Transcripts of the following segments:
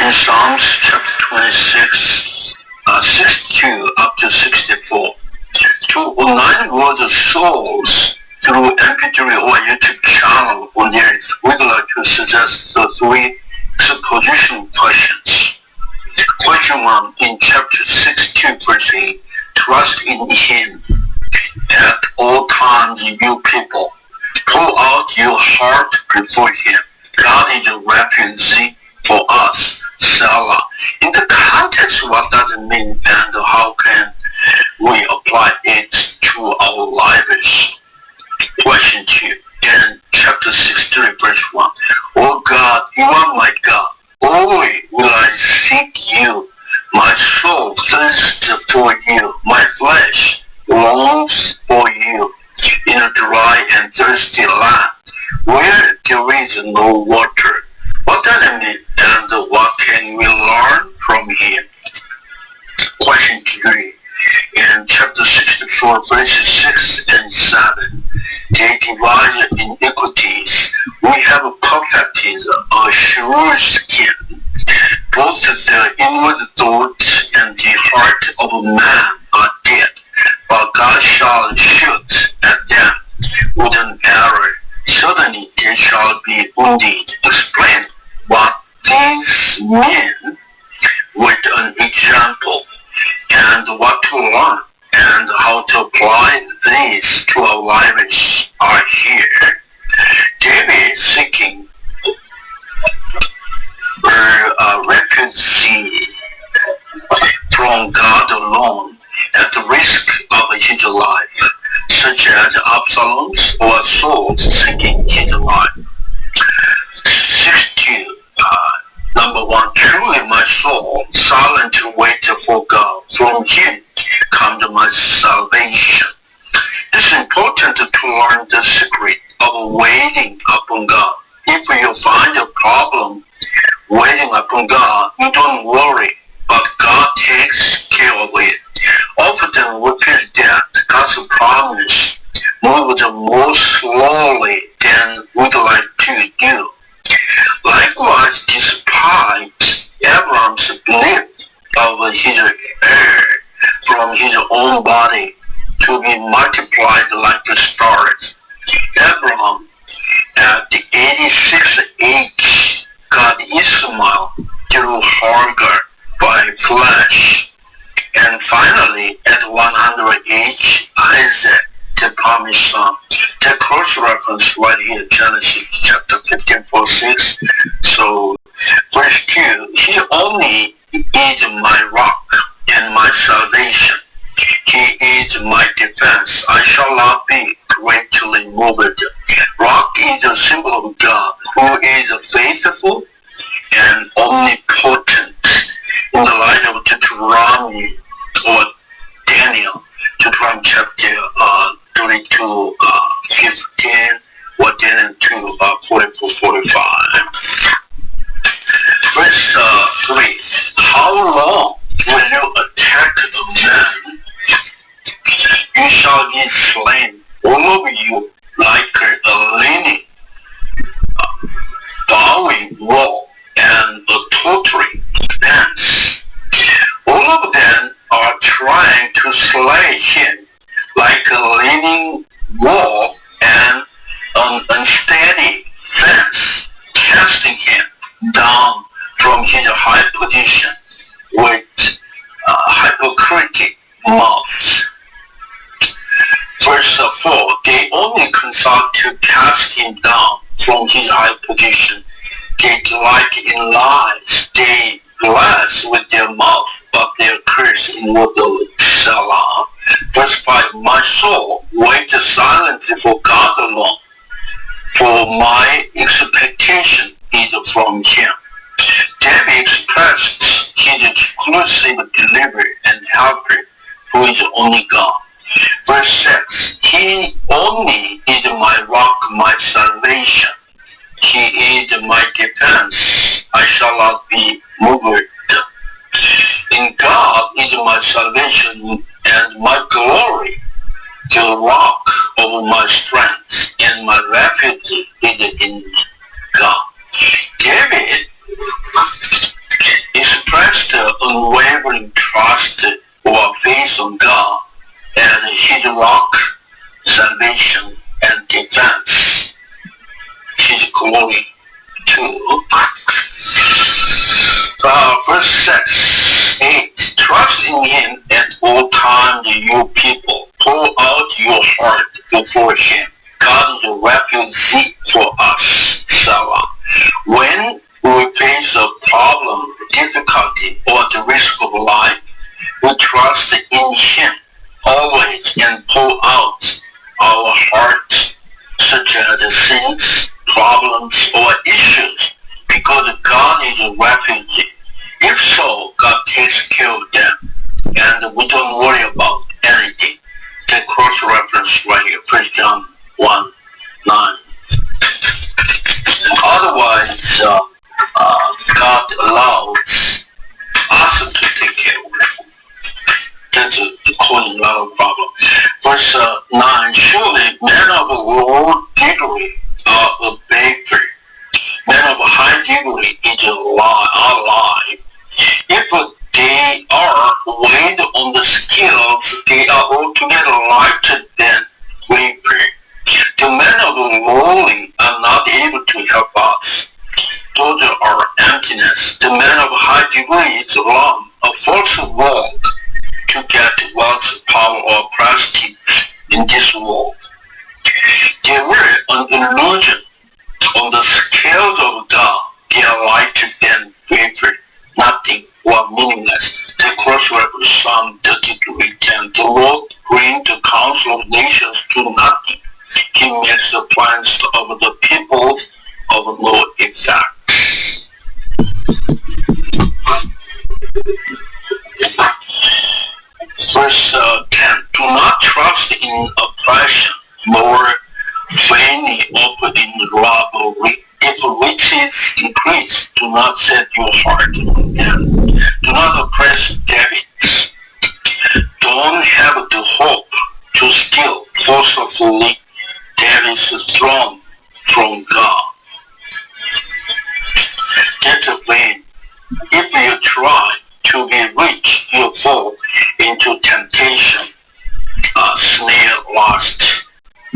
In Psalms chapter 26, 62 up to 64, to align with the souls through MP3 or YouTube channel on the earth, we'd like to suggest the three supposition questions. Question 1 in chapter 62, verse 8, trust in Him at all times, you people. Pour out your heart before Him. God is a refuge for us. Selah. In the context, what does it mean and how can we apply it to our lives? Question 2 in chapter 63, verse 1. Oh God, you are my God. Always will I seek you. My soul thirsts for you. My flesh longs for you in a dry and thirsty land where there is no water. What does it mean and what can we learn from Him? Question 3 in chapter 64, verses 6 and 7. They divide iniquities. We have perfected a sure skin. Both the inward thoughts and the heart of man are dead, but God shall shoot at them with an arrow. Suddenly they shall be wounded. Explain what these mean with an example and what to learn and how to apply these to our lives are here. David seeking a refuge from God alone at the risk of his life, such as Absalom's or Saul's seeking his life. 16. Number 1, truly my soul silently waits for God. From Him comes my salvation. It's important to learn the secret of waiting upon God. If you find a problem waiting upon God, you don't worry, but God takes care of it. Often we feel that God's promise moves more slowly than we'd like to do. Likewise, despite Abraham's belief of his heir from his own body to be multiplied like the stars, Abraham, at the 86th age, got Ishmael through Hagar by flesh, and finally, at 100 age, Isaac, the promised son. The cross-reference right here, Genesis chapter 15, verse 6. So, verse 2, He only is my rock and my salvation. He is my defense. I shall not be greatly moved. Rock is a symbol of God, who is faithful and omnipotent. In the light of Deuteronomy or Daniel, Deuteronomy chapter 32, 15, or Daniel 2, 44, 45. Verse 3. How long will you attack the man? You shall be slain, all of you, like a leaning, bowing wall and a tottering fence. All of them are trying to slay him like a leaning wall and an unsteady fence, casting him down from his high position with hypocritic mouths. Verse 4, they only consult to cast him down from his high position. They delight in lies. They bless with their mouth, but their curse inwardly. Selah. Verse 5, my soul waits silently for God alone, for my expectation is from Him. David expressed his exclusive deliverer and helper, who is only God. Verse 6, He only is my rock, my salvation. He is my defense. I shall not be moved. In God is my salvation and my glory, the rock of my strength, and my refuge is in God. David wavering trust or faith on God as His rock, salvation, and defense, His glory too. Verse 8, trust in Him at all times, you people. Pour out your heart before Him. God is a refuge for us, Sarah. When we face a problem, difficulty, or the risk of life, we trust in Him always and pour out our hearts, such as sins, problems, or issues, because God is a refuge. If so, God takes care of them, and we don't worry about anything. The cross-reference right here, 1 John 1:9. Otherwise, God allows us to take care of it. That's causing a lot of problem. Verse 9, surely men of low degree are a baker. Men of high degree is alive. If they are weighed on the scales, they are altogether lighter than vapor. The men of lowly are not able to help us. Those are emptiness. The men of high degree is a false world to get wealth, power, or prestige in this world. They were an illusion. On the scales of God, they are lighter than vapor, nothing or meaningless. The cross-reference Psalm 33:10. The Lord brings the counsel of nations to nothing. He makes the plans of the peoples of no effect. Verse 10. Do not trust in oppression, nor vainly hope in robbery. If riches increase, do not set your heart on them. Do not oppress debits. Don't have the hope to steal forcefully. That is strong from God. That's vain. If you try to be rich, you fall into temptation, snare, lust,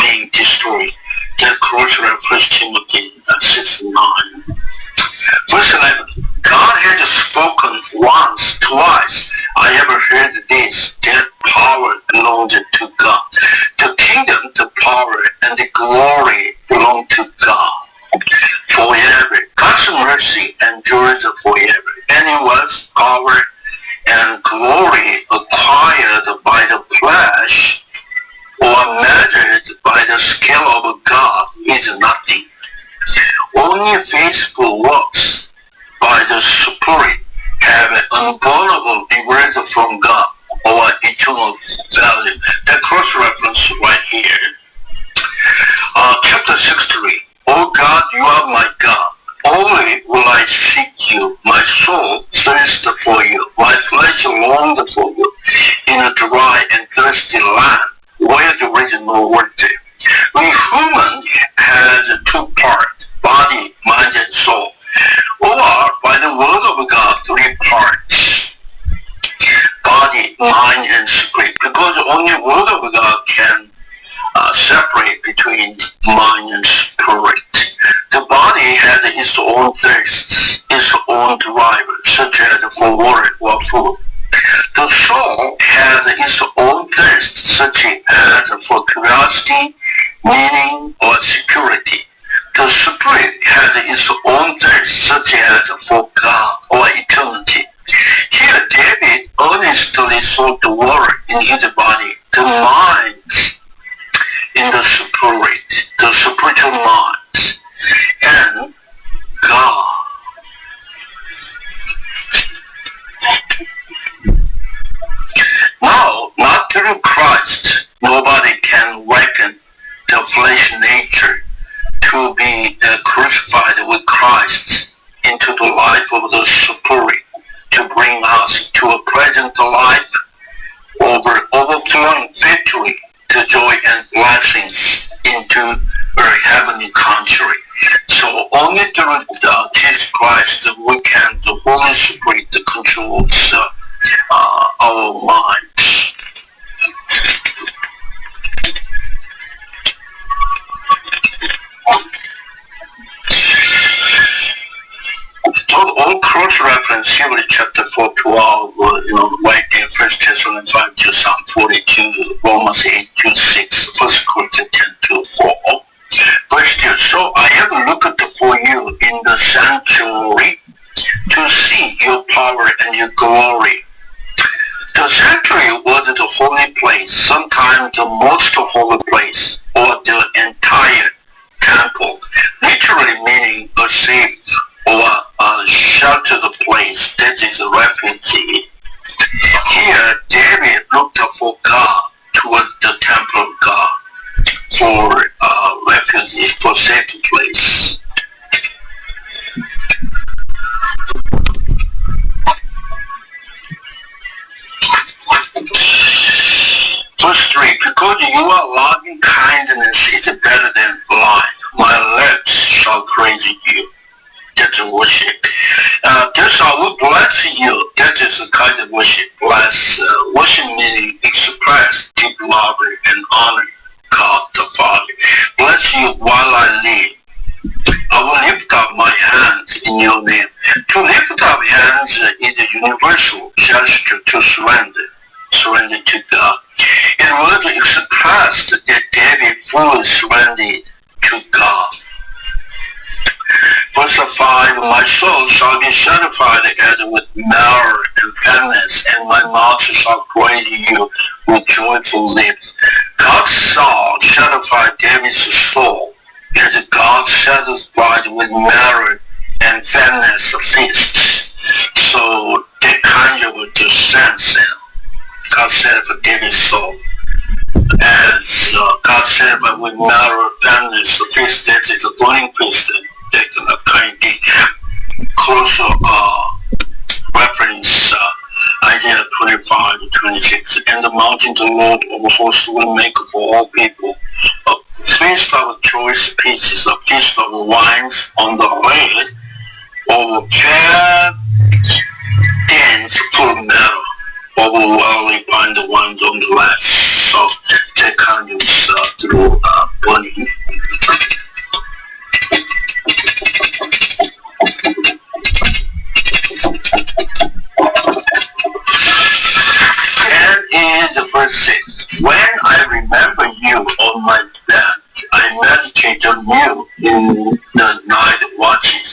being destroyed. That closure of 1 Timothy 6:9. Verse 11. God had spoken once, twice. I ever heard this, that power belongs to God. The kingdom, the power, and the glory belong to God forever. God's mercy endures forever. Anyone's power and glory acquired by the flesh or measured by the scale of God is nothing. Only faithful works by the Spirit have an unburnable reward from God or eternal value. That cross-reference right here. Chapter 63. Oh God, you are my God. Only will I seek you. My soul thirsts for you. My flesh longs for you in a dry and thirsty land where there is no water. The human has two parts, body, mind, and soul. Or by the word of God, three parts, body, mind, and spirit. Because only word of God can separate between mind and spirit. The body has its own thirst, its own driver, such as for water or food. The soul has its own thirst, such as for curiosity, meaning, or security. The spirit has its own thirst, such as for God or eternity. Here, David earnestly sought the water in his body, the mind in the spirit, the spiritual mind, and God. Now, not through Christ, nobody can reckon the flesh nature to be crucified with Christ into the life of the Spirit, to bring us to a present life over overflowing victory, to joy and blessings into a heavenly country. So only through Jesus Christ we can, the Holy Spirit controls our minds. So all cross-reference Hebrews chapter 4:12, right there, 1 Thessalonians 5 to Psalm 42, Romans 8 to 6, 1 Corinthians 10 to 4. Verse 2, so I have looked for you in the sanctuary to see your power and your glory. The sanctuary was the holy place, sometimes the most holy place, or the entire temple, literally meaning a safe or a sheltered place that is a refuge. Here, David looked for God towards the temple of God for refuge, for safe place. Verse 3, because your loving kindness is better than life, my lips shall praise you. That's a worship. That's I will bless you. That is a kind of worship. Bless, worship meaning express deep love and honor God the Father. Bless you while I live. I will lift up my hands in your name. To lift up hands is a universal gesture to surrender to God. It was expressed that David fully surrendered to God. Verse 5, my soul shall be satisfied as with marrow and fatness, and my mouth shall praise you with joyful lips. God's soul satisfied David's soul, as God satisfied with marrow and fatness of feasts. So that kind of the sense God said for David's soul. As God said with marrow and fatness of feasts, that is a burning feast. That's a kind of closer reference, Isaiah 25 to 26. And the mountain the Lord of hosts will make for all people a feast of choice pieces, a feast of wines on the way, of fair dance full of metal, overwhelming find the ones on the left. So that kind of through burning. And in the verse 6, when I remember you on my bed, I meditate on you in the night watches.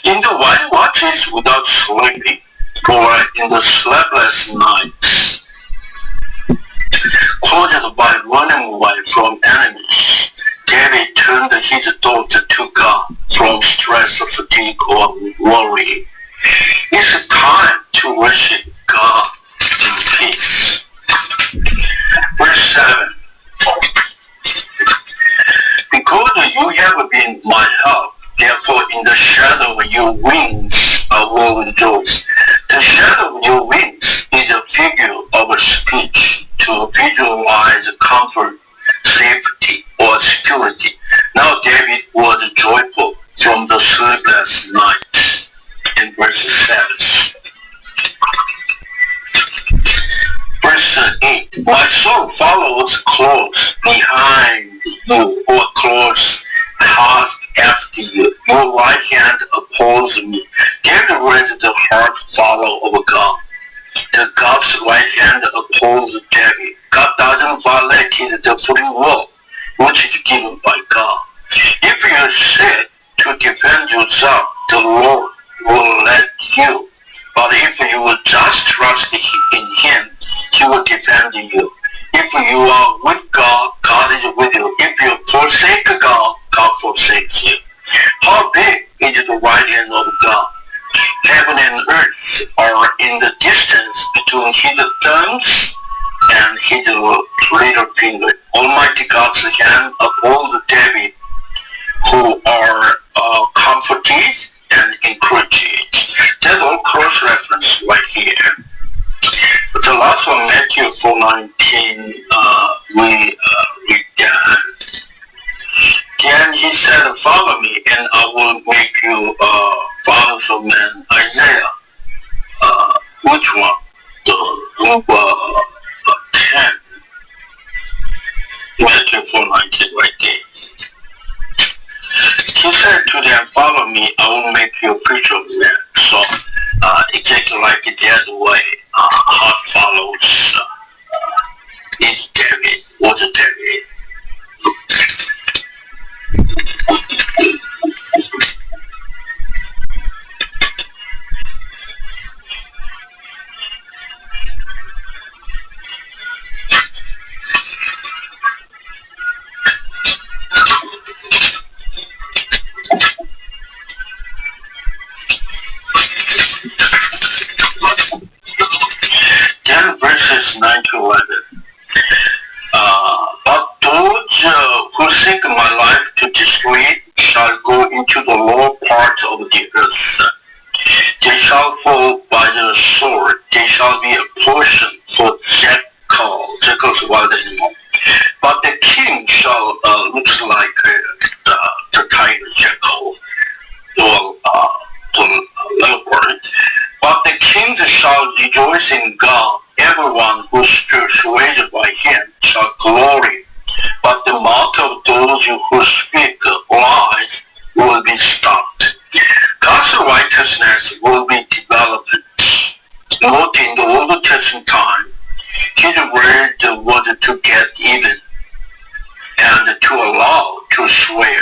In the night watches without sleeping, or in the sleepless nights, caused by running away from enemies, David turned his thoughts to God from stress, fatigue, or worry. It's time to worship God in peace. Verse 7. Because you have been my help, therefore in the shadow of your wings I will rejoice. The shadow of your wings is a figure of a speech to visualize comfort, safety, or security. Now David was joyful from the sleepless nights. In verse 7. Verse 8. My soul follows close behind you, or close past after you. Your right hand opposes me. David read the heart follow of God. The God's right hand opposes David. God doesn't violate the free will, which is given by God. If you sit to defend yourself, the Lord will let you. But if you will just trust in Him, He will defend you. If you are with God, God is with you. If you forsake God, God forsakes you. How big is the right hand of God? Heaven and earth are in the distance between His thumbs and His little finger. Almighty God's hand upholds David, who are comforted and encouraged. That's all cross-reference right here. But the last one, Matthew 4:19, we read that. Then He said, follow me, and I will make you fathers of men. Isaiah, which one? Luke 10, Matthew 4:19 right there. He said to them, follow me, I will make you a preacher of men. So exactly like the other way, heart follows is David, was David. Then verses 9 to 11. But those who seek my life to destroy it shall go into the lower part of the earth. They shall fall by the sword. They shall be a portion for Jackal's wild animal. But the king shall look like the tiger jackal, the leopard. But the king shall rejoice in God. Everyone who is persuaded by him shall glory. But the mouth of those who speak lies will be stopped. God's righteousness will be developed. Note in the Old Testament time, his word was to get even and to allow to swear.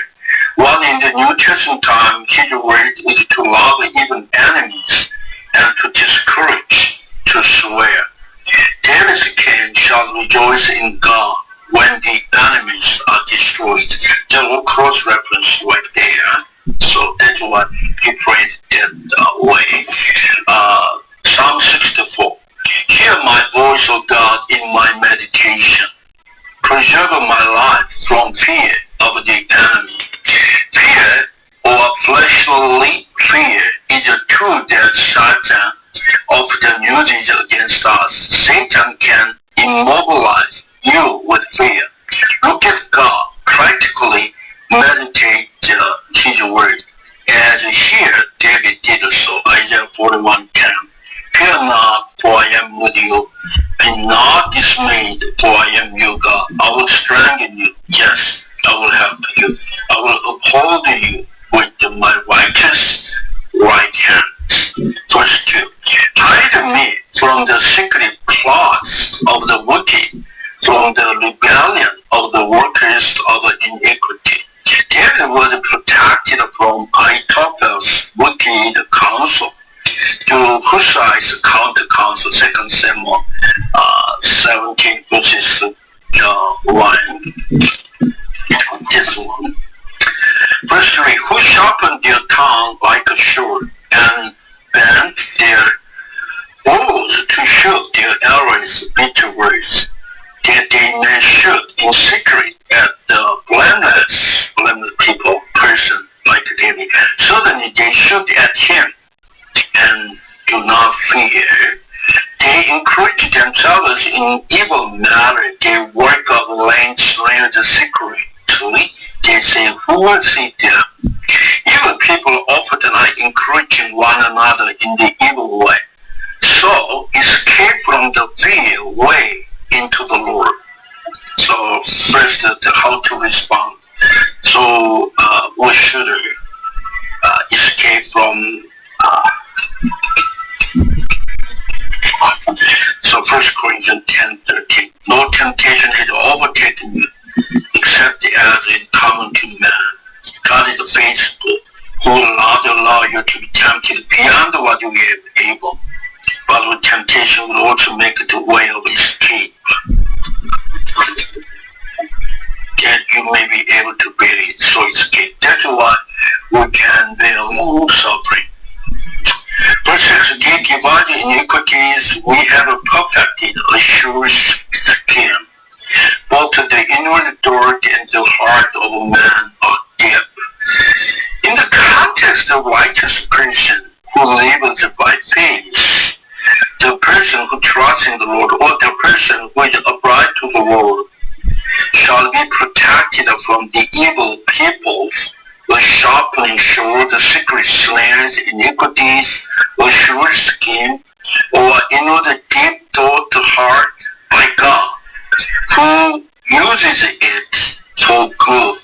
While in the New Testament time, his word is to love even enemies and to discourage, to swear. David's king shall rejoice in God when the enemies are destroyed. There will cross-reference right there. So that's what he prays that way. Psalm 64. Hear my voice, O God, in my meditation. Preserve my life from fear of the enemy. Fear or fleshly fear is a tool that Satan often uses against us. Satan can immobilize you with fear. Look at God. Practically meditate his word. As here David did so. Isaiah 41:10. Fear not, for I am with you. Be not dismayed, for I am your God. I will strengthen you. Yes, I will help you. I will uphold you with my righteous right hand. Verse 2. Hide me from the secret plots of the wicked, from the rebellion of the workers of iniquity. David was protected from Ahithophel's wicked counsel, to Hushai's counter counsel, 2 Samuel 17 verses 1. This one. Verse 3. Who sharpened their tongue like a sword, and bent their bows to shoot their arrows bitter words, that they may shoot in secret at the blameless people, person like David. Suddenly they shoot at him and do not fear. They encourage themselves in evil matter. They work of laying snares secretly. They say, who will see them? Evil people often are encouraging one another in the evil way. So escape from the fear way into the Lord. So first, how to respond. So we should escape from. So 1 Corinthians 10:13. No temptation has overtaken you, except as is common to man. God is faithful, who will not allow you to be tempted beyond what you are able, but with temptation will also make the way of escape, that you may be able to bear it, so escape. That's why we can bear more suffering. Verse 6, they divided iniquities, we have perfected a sure skin. Both the inward dirt and the heart of man are deep. In the context of righteous person who lives by faith, the person who trusts in the Lord, or the person who is upright to the Lord, shall be protected from the evil people. A sharpening sword, the secret snares, iniquities, a sure skin, or the deep thought heart by God, who uses it for good.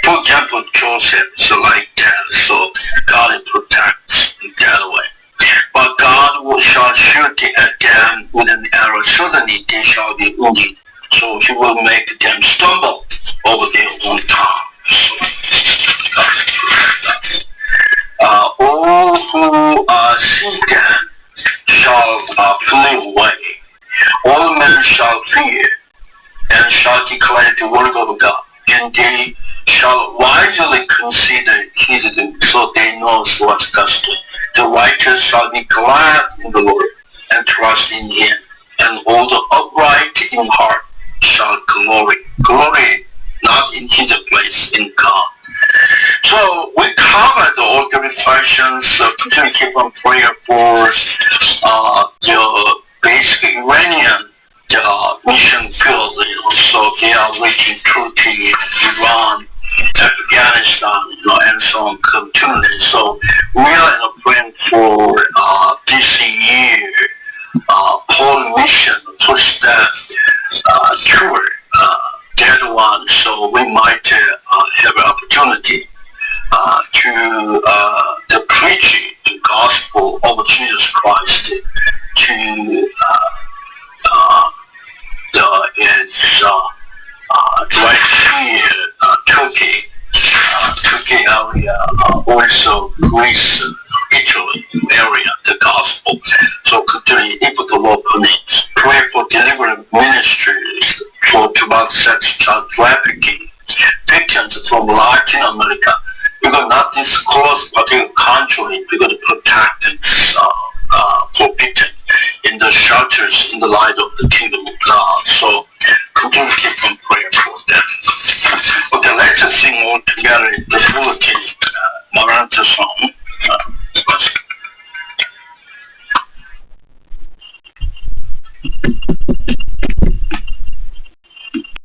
For example, Joseph, so like that. So God protects in that way. But God shall shoot at them with an arrow, suddenly they shall be wounded. So he will make them stumble over their own tongue. All who see them shall flee away. All men shall fear and shall declare the word of God. And they shall wisely consider his doing, so they know what's gospel. The righteous shall be glad in the Lord and trust in him. And all the upright in heart shall glory. Glory not in his place, in God. So we covered all the reflections to keep on prayer for the basic Iranian mission field. So they are reaching Turkey, Iran, Afghanistan, and so on continually. So we are praying for this year Paul mission first step tour. That one, so we might have an opportunity to preach the gospel of Jesus Christ to right here, Turkey area, also Greece, Italy area, the gospel. So continue, if the Lord permits, pray for deliverance ministries for about sex child trafficking victims from Latin America. Because not disclose particular country because protected, forbidden in the shelters in the light of the kingdom of God. So continue to keep on prayer for them. Okay, let's sing all together the Philippine Maranta song.